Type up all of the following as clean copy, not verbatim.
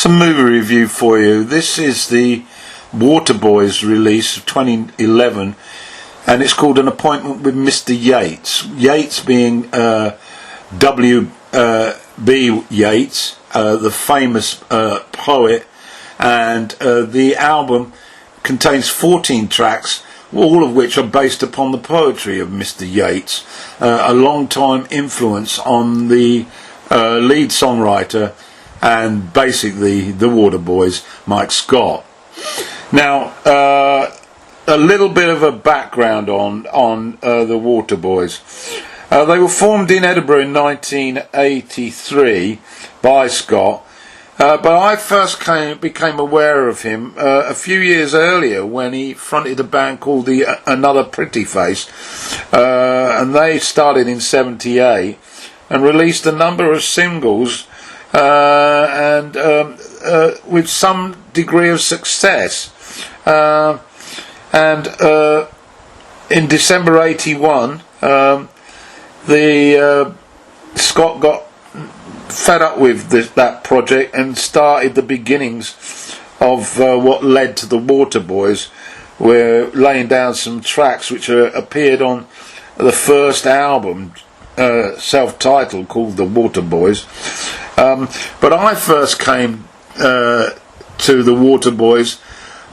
Some movie review for you. This is the Waterboys release of 2011, and it's called An Appointment with Mr Yates. Yates being WB Yates, the famous poet, and the album contains 14 tracks, all of which are based upon the poetry of Mr Yates, a long-time influence on the lead songwriter and basically the Waterboys, Mike Scott. Now, a little bit of a background on the Waterboys. They were formed in Edinburgh in 1983 by Scott, but I first became aware of him a few years earlier when he fronted a band called the Another Pretty Face, and they started in '78 and released a number of singles and with some degree of success. And in December '81, Scott got fed up with that project and started the beginnings of what led to the Waterboys. We're laying down some tracks which appeared on the first album, self-titled, called The Waterboys. But I first came to the Waterboys.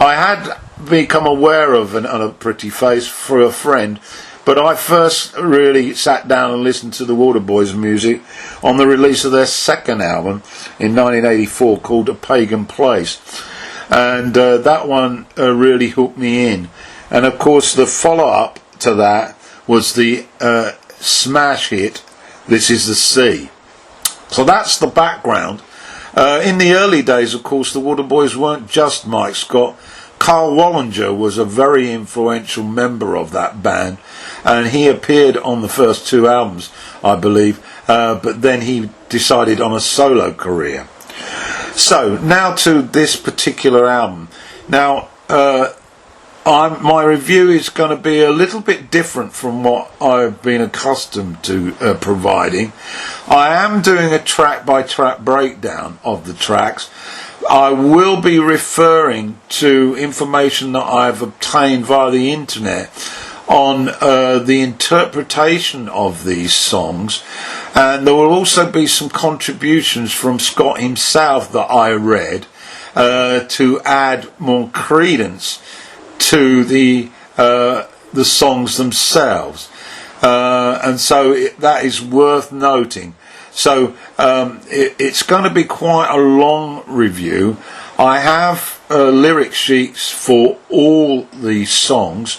I had become aware of a Pretty Face for a friend, but I first really sat down and listened to the Waterboys music on the release of their second album in 1984 called A Pagan Place, and that one really hooked me in. And of course the follow-up to that was the smash hit This Is the Sea. So that's the background. In the early days, of course, the Waterboys weren't just Mike Scott. Carl Wallinger was a very influential member of that band, and he appeared on the first two albums, I believe, but then he decided on a solo career. So, now to this particular album. Now, my review is going to be a little bit different from what I've been accustomed to providing. I am doing a track-by-track breakdown of the tracks. I will be referring to information that I've obtained via the internet on the interpretation of these songs, and there will also be some contributions from Scott himself that I read to add more credence to the songs themselves, and so that is worth noting. So it's going to be quite a long review. I have lyric sheets for all these songs.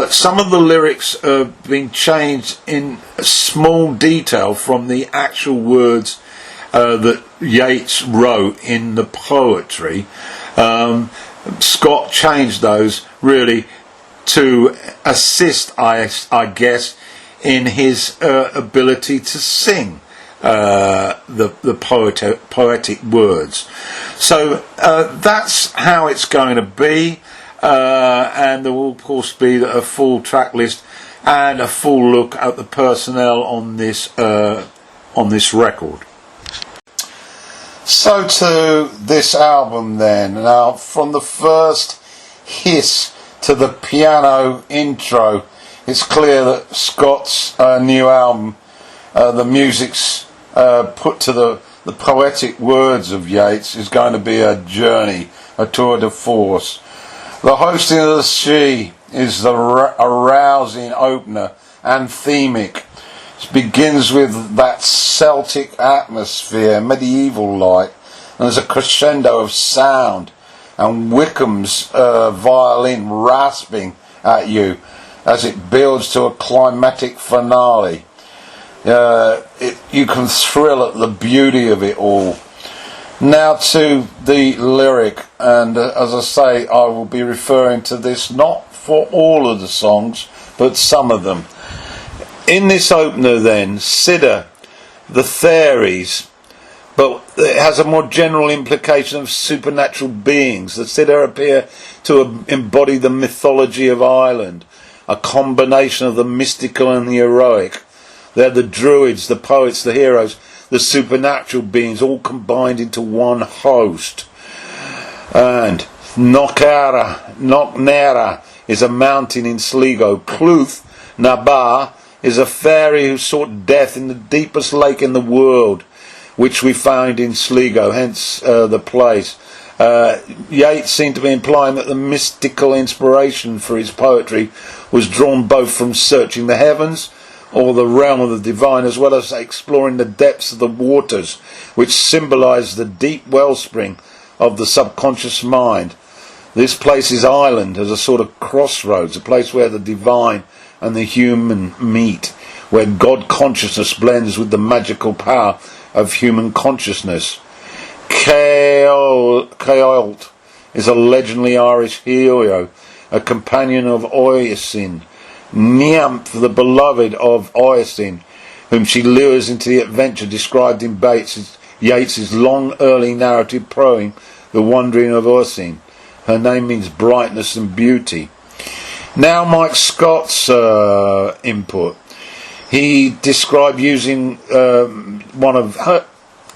Some of the lyrics have been changed in small detail from the actual words that Yates wrote in the poetry. Scott changed those really to assist, I guess, in his ability to sing the poetic words. So that's how it's going to be, and there will of course be a full track list and a full look at the personnel on this record. So to this album then. Now, from the first hiss to the piano intro, it's clear that Scott's new album, the music's put to the poetic words of Yates, is going to be a journey, a tour de force. The Hosting of the Sea is a rousing opener, anthemic. It begins with that Celtic atmosphere, medieval like, and there's a crescendo of sound and Wickham's violin rasping at you as it builds to a climatic finale. You can thrill at the beauty of it all. Now to the lyric, and as I say, I will be referring to this not for all of the songs, but some of them. In this opener then, Siddur, the Ferries, but it has a more general implication of supernatural beings. The Siddur appear to embody the mythology of Ireland, a combination of the mystical and the heroic. They're the druids, the poets, the heroes, the supernatural beings all combined into one host. And Knocknera is a mountain in Sligo. Cluth Nabar is a fairy who sought death in the deepest lake in the world, which we found in Sligo, hence the place. Yates seemed to be implying that the mystical inspiration for his poetry was drawn both from searching the heavens, or the realm of the divine, as well as exploring the depths of the waters, which symbolise the deep wellspring of the subconscious mind. This place is Ireland as a sort of crossroads, a place where the divine and the human meet, where God consciousness blends with the magical power of human consciousness. Caolt is a legendary Irish hero, a companion of Oisin, Nymph, the beloved of Oisin, whom she lures into the adventure described in Yates's long early narrative poem, The Wandering of Oisin. Her name means brightness and beauty. Now Mike Scott's input. He described using one of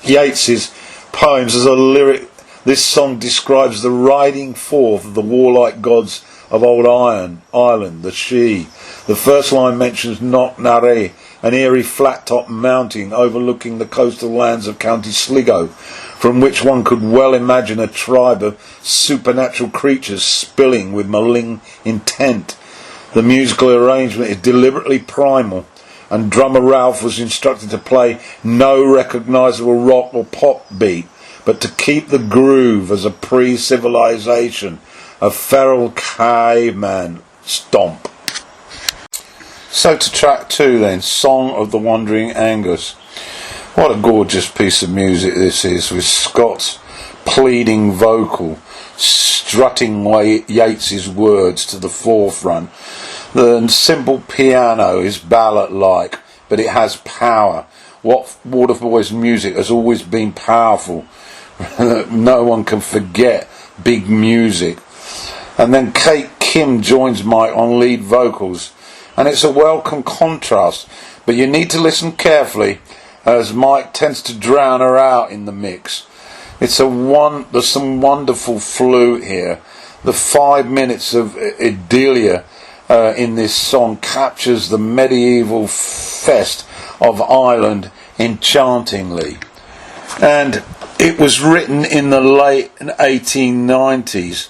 Yates's poems as a lyric. This song describes the riding forth of the warlike gods of old Ireland, the She. The first line mentions Knocknarea, an eerie flat-topped mountain overlooking the coastal lands of County Sligo, from which one could well imagine a tribe of supernatural creatures spilling with malign intent. The musical arrangement is deliberately primal, and drummer Ralph was instructed to play no recognisable rock or pop beat, but to keep the groove as a pre-civilization, a feral caveman stomp. So to track 2 then, Song of the Wandering Aengus. What a gorgeous piece of music this is, with Scott's pleading vocal strutting Yates's words to the forefront. The simple piano is ballad-like, but it has power. Waterboys music has always been powerful. No one can forget big music. And then Kate Kim joins Mike on lead vocals, and it's a welcome contrast, but you need to listen carefully, as Mike tends to drown her out in the mix. There's some wonderful flute here. The 5 minutes of Idylia in this song captures the medieval fest of Ireland enchantingly. And it was written in the late 1890s.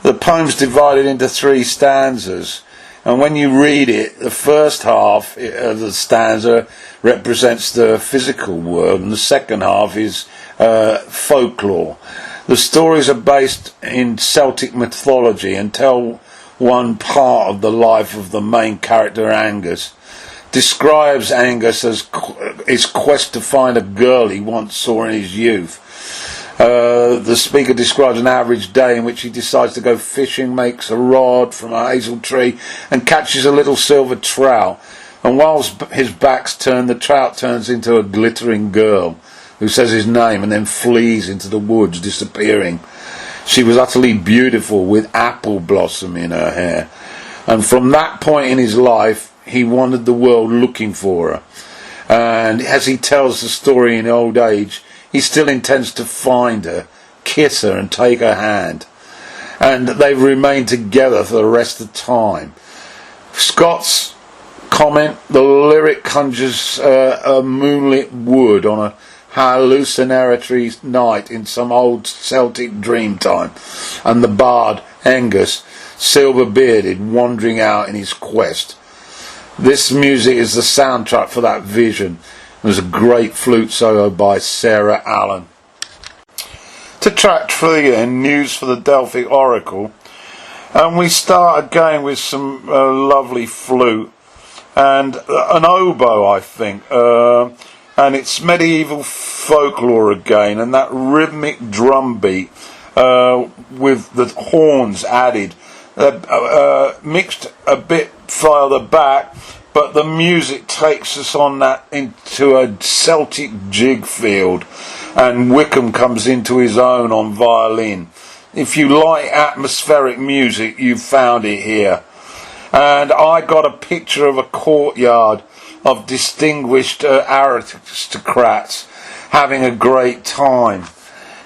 The poem's divided into 3 stanzas, and when you read it, the first half of the stanza represents the physical world, and the second half is folklore. The stories are based in Celtic mythology and tell one part of the life of the main character, Aengus. Describes Aengus as his quest to find a girl he once saw in his youth. The speaker describes an average day in which he decides to go fishing, makes a rod from a hazel tree and catches a little silver trout. And whilst his back's turned, the trout turns into a glittering girl who says his name and then flees into the woods, disappearing. She was utterly beautiful, with apple blossom in her hair. And from that point in his life, he wandered the world looking for her. And as he tells the story in old age, he still intends to find her, kiss her and take her hand. And they've remained together for the rest of time. Scott's comment, the lyric conjures a moonlit wood on a hallucinatory night in some old Celtic dream time, and the bard, Aengus, silver-bearded, wandering out in his quest. This music is the soundtrack for that vision. There's a great flute solo by Sarah Allen. To track 3 then, News for the Delphic Oracle, and we start again with some lovely flute and an oboe, I think, and it's medieval folklore again, and that rhythmic drum beat with the horns added, mixed a bit farther back, but the music takes us on that into a Celtic jig field, and Wickham comes into his own on violin. If you like atmospheric music, you've found it here. And I got a picture of a courtyard of distinguished aristocrats having a great time.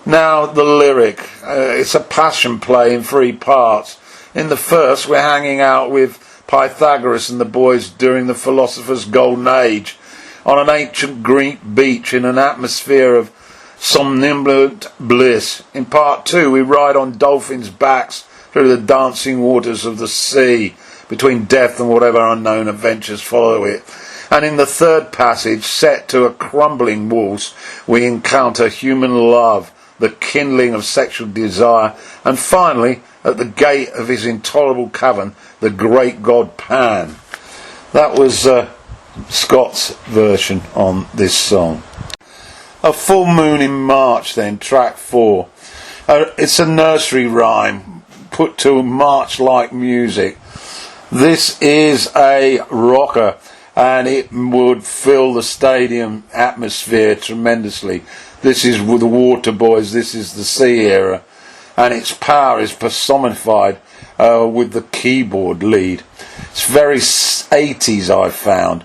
Now the lyric, it's a passion play in 3 parts. In the first, we're hanging out with Pythagoras and the boys during the philosopher's golden age on an ancient Greek beach in an atmosphere of somnambulant bliss. In part 2, we ride on dolphins' backs through the dancing waters of the sea, between death and whatever unknown adventures follow it. And in the third passage, set to a crumbling waltz, we encounter human love, the kindling of sexual desire, and finally, at the gate of his intolerable cavern, the great god Pan. That was Scott's version on this song. A Full Moon in March then, track 4. It's a nursery rhyme put to march-like music. This is a rocker, and it would fill the stadium atmosphere tremendously. This is with the Waterboys, this is the sea era, and its power is personified with the keyboard lead. It's very 80s, I found.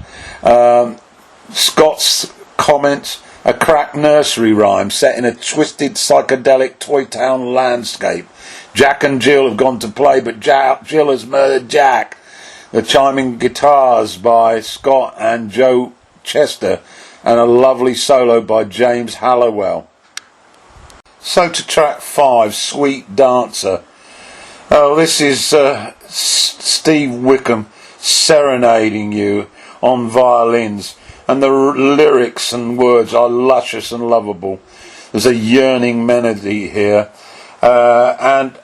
Scott's comments, a crack nursery rhyme set in a twisted psychedelic toy town landscape. Jack and Jill have gone to play, but Jill has murdered Jack. The chiming guitars by Scott and Joe Chester, and a lovely solo by James Hallowell. So to track 5, Sweet Dancer. Oh, this is Steve Wickham serenading you on violins, and the lyrics and words are luscious and lovable. There's a yearning melody here, and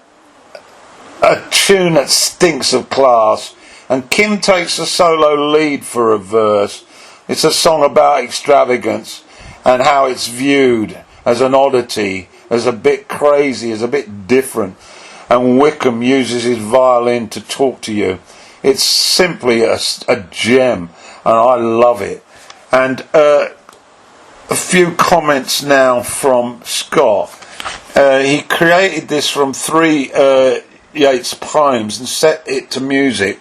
a tune that stinks of class. And Kim takes the solo lead for a verse. It's a song about extravagance and how it's viewed as an oddity, as a bit crazy, as a bit different. And Wickham uses his violin to talk to you. It's simply a gem, and I love it. And a few comments now from Scott. He created this from 3 Yates poems and set it to music.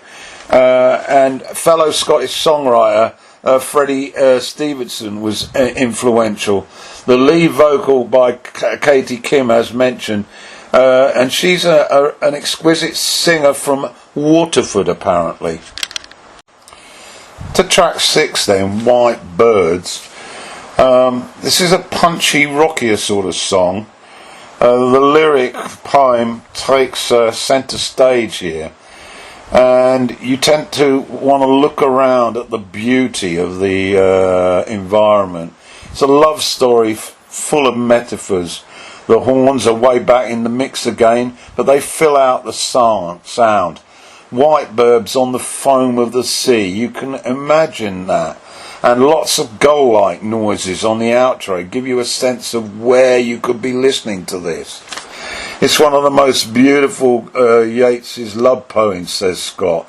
And fellow Scottish songwriter Freddie Stevenson was influential. The lead vocal by Katie Kim, as mentioned, and she's an exquisite singer from Waterford, apparently. To track 6 then, White Birds. This is a punchy, rockier sort of song. The lyric poem takes centre stage here, and you tend to want to look around at the beauty of the environment. It's a love story full of metaphors. The horns are way back in the mix again, but they fill out the sound. White birds on the foam of the sea, you can imagine that. And lots of gull-like noises on the outro give you a sense of where you could be listening to this. It's one of the most beautiful Yates's love poems, says Scott,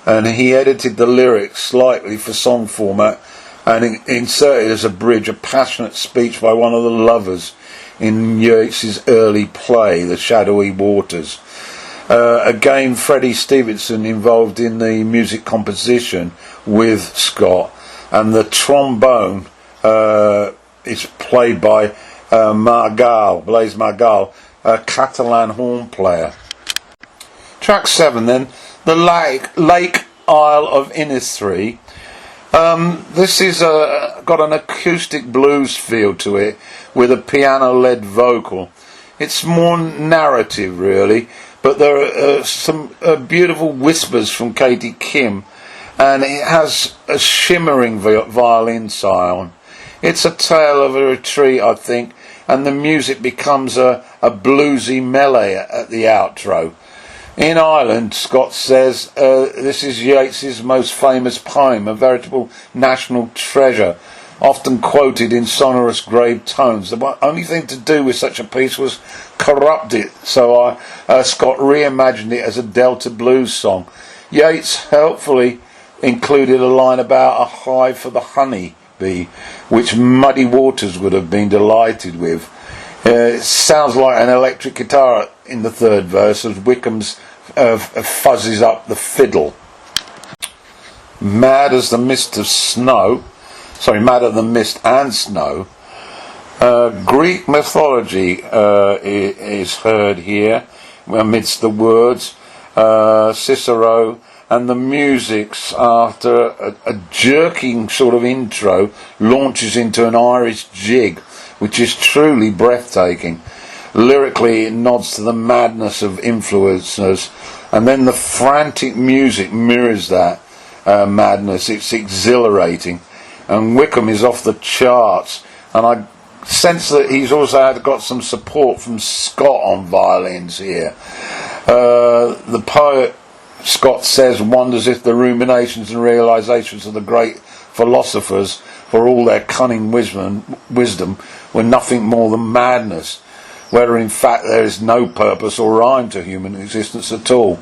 and he edited the lyrics slightly for song format and inserted as a bridge a passionate speech by one of the lovers in Yates's early play, The Shadowy Waters. Again, Freddie Stevenson involved in the music composition with Scott, and the trombone is played by Blaise Margal, a Catalan horn player. Track 7 then, the Lake Isle of Innisfree. This is got an acoustic blues feel to it with a piano-led vocal. It's more narrative really, but there are some beautiful whispers from Katie Kim, and it has a shimmering violin sound. It's a tale of a retreat, I think, and the music becomes a bluesy melee at the outro. In Ireland, Scott says, this is Yates's most famous poem, a veritable national treasure, often quoted in sonorous grave tones. The only thing to do with such a piece was corrupt it, so Scott reimagined it as a Delta blues song. Yates helpfully included a line about a hive for the honey bee, which Muddy Waters would have been delighted with. It sounds like an electric guitar in the third verse as Wickhams fuzzes up the fiddle. Madder than mist and snow. Greek mythology is heard here amidst the words. Cicero, and the music's, after a jerking sort of intro, launches into an Irish jig, which is truly breathtaking. Lyrically, it nods to the madness of influencers, and then the frantic music mirrors that madness. It's exhilarating, and Wickham is off the charts, and I sense that he's also got some support from Scott on violins here. The poet Scott says, wonders if the ruminations and realizations of the great philosophers, for all their cunning wisdom, were nothing more than madness, whether in fact there is no purpose or rhyme to human existence at all.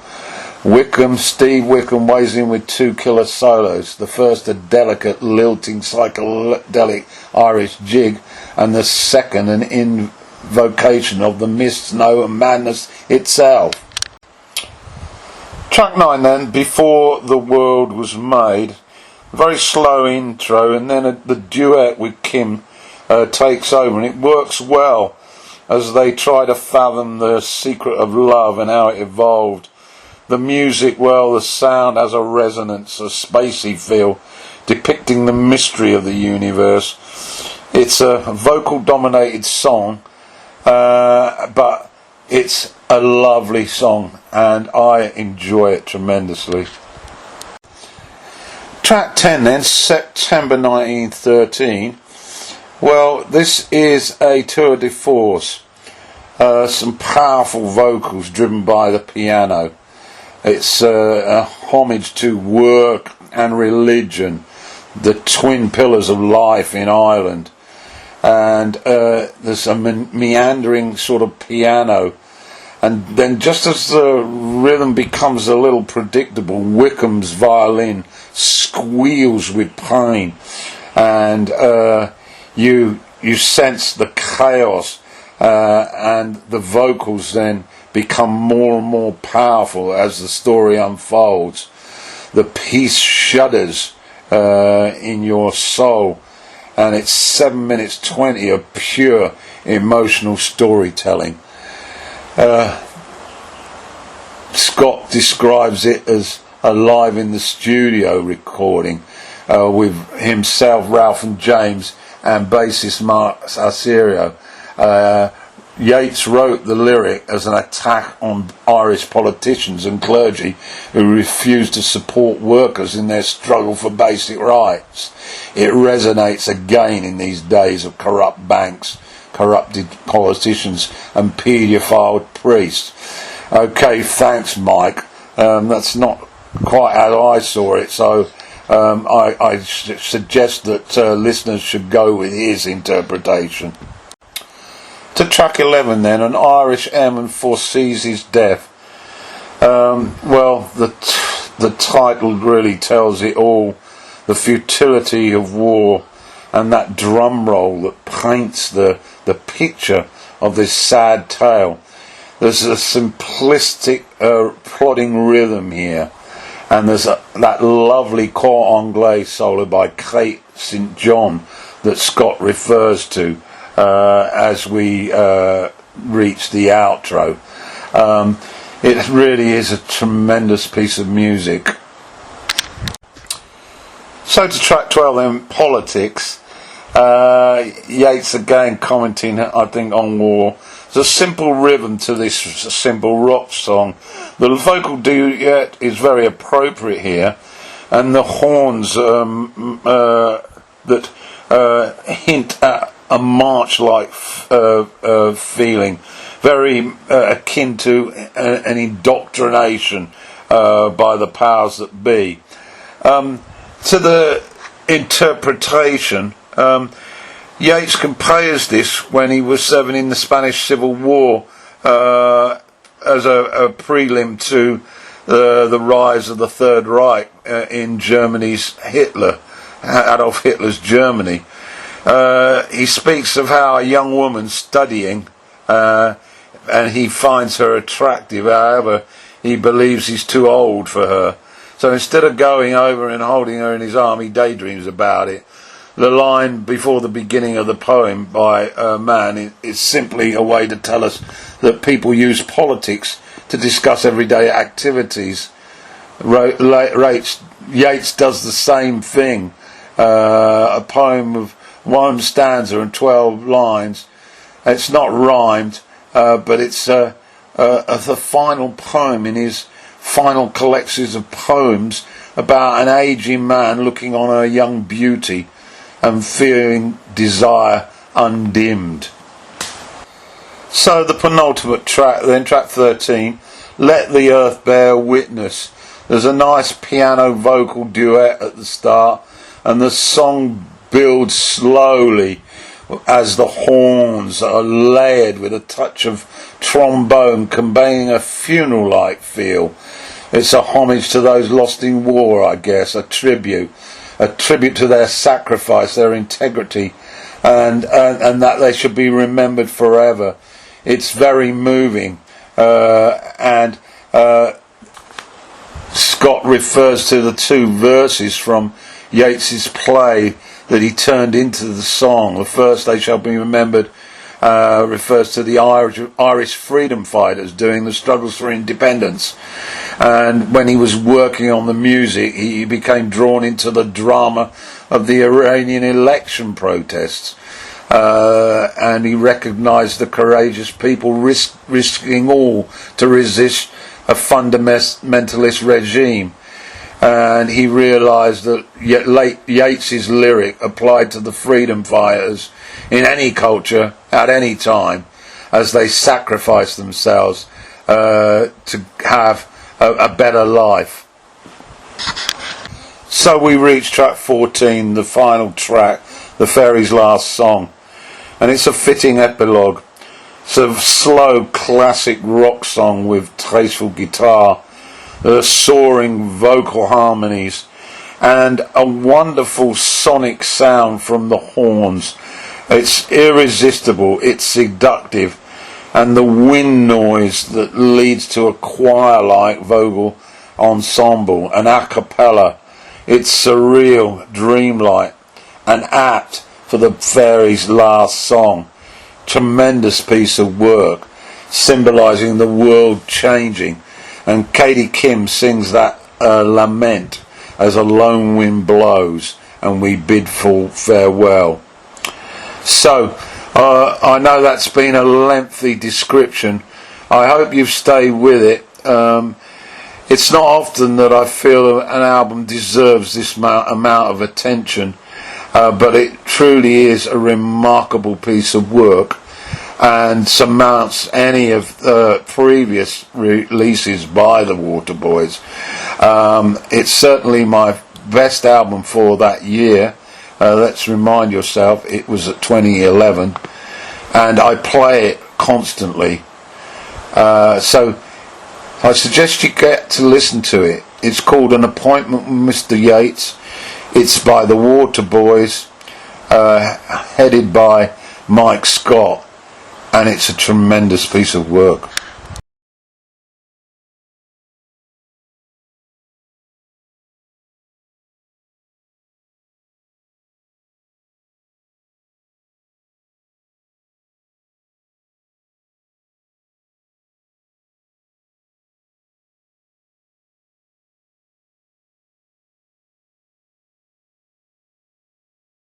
Steve Wickham weighs in with 2 killer solos, the first a delicate, lilting, psychedelic Irish jig, and the second an invocation of the mist, snow and madness itself. Track 9 then, Before the World Was Made. Very slow intro, and then the duet with Kim takes over, and it works well as they try to fathom the secret of love and how it evolved. The music, well, the sound has a resonance, a spacey feel, depicting the mystery of the universe. It's a vocal-dominated song, but it's a lovely song, and I enjoy it tremendously. Track 10 then, September 1913. Well, this is a tour de force. Some powerful vocals driven by the piano. It's a homage to work and religion, the twin pillars of life in Ireland. And there's a meandering sort of piano. And then just as the rhythm becomes a little predictable, Wickham's violin squeals with pain. And you sense the chaos, and the vocals then become more and more powerful as the story unfolds. The piece shudders in your soul, and it's 7 minutes 20 of pure emotional storytelling. Scott describes it as a live in the studio recording with himself, Ralph and James, and bassist Mark Arserio. Yates wrote the lyric as an attack on Irish politicians and clergy who refused to support workers in their struggle for basic rights. It resonates again in these days of corrupt banks, corrupted politicians and paedophile priests. Okay, thanks Mike. That's not quite how I saw it, so I suggest that listeners should go with his interpretation. To track 11 then, An Irish Airman Foresees His Death. Well, the title really tells it all. The futility of war, and that drum roll that paints the picture of this sad tale. There's a simplistic plodding rhythm here, and there's that lovely cor anglais solo by Kate St John that Scott refers to as we reach the outro. It really is a tremendous piece of music. So to track 12 then, Politics. Yates again commenting, I think, on war. There's a simple rhythm to this simple rock song. The vocal duet is very appropriate here, and the horns that hint at a march-like feeling, very akin to an indoctrination by the powers that be. To the interpretation, Yates composed this when he was serving in the Spanish Civil War as a prelim to the rise of the Third Reich in Germany's Adolf Hitler's Germany. He speaks of how a young woman studying, and he finds her attractive, however he believes he's too old for her. So instead of going over and holding her in his arm, he daydreams about it. the line before the beginning of the poem by Mann is simply a way to tell us that people use politics to discuss everyday activities. Yates does the same thing. A poem of one stanza and 12 lines. It's not rhymed, but it's the final poem in his final collections of poems about an aging man looking on a young beauty and feeling desire undimmed. So the penultimate track, then, track 13, Let the Earth Bear Witness. There's a nice piano vocal duet at the start, and the song builds slowly as the horns are layered with a touch of trombone, conveying a funeral-like feel. It's a homage to those lost in war, I guess, a tribute to their sacrifice, their integrity, and that they should be remembered forever. It's very moving, and Scott refers to the two verses from Yeats's play that he turned into the song. The first, They Shall Be Remembered, refers to the Irish freedom fighters during the struggles for independence. And when he was working on the music, he became drawn into the drama of the Iranian election protests. And he recognised the courageous people risking all to resist a fundamentalist regime. And he realised that Yeats's lyric applied to the freedom fighters in any culture at any time, as they sacrificed themselves to have a better life. So we reach track 14, the final track, the Ferries' last song, and it's a fitting epilogue. It's a slow classic rock song with tasteful guitar, soaring vocal harmonies, and a wonderful sonic sound from the horns. It's irresistible, it's seductive, and the wind noise that leads to a choir-like vocal ensemble, an a cappella. It's surreal, dreamlike, and apt for the Ferries' last song. Tremendous piece of work, symbolising the world changing. And Katie Kim sings that lament as a lone wind blows and we bid full farewell. So, I know that's been a lengthy description. I hope you've stayed with it. It's not often that I feel an album deserves this amount of attention, but it truly is a remarkable piece of work and surmounts any of the previous releases by the Waterboys. It's certainly my best album for that year. Let's remind yourself, it was at 2011, and I play it constantly. So I suggest you get to listen to it. It's called An Appointment with Mr Yates. It's by the Waterboys, headed by Mike Scott, and it's a tremendous piece of work.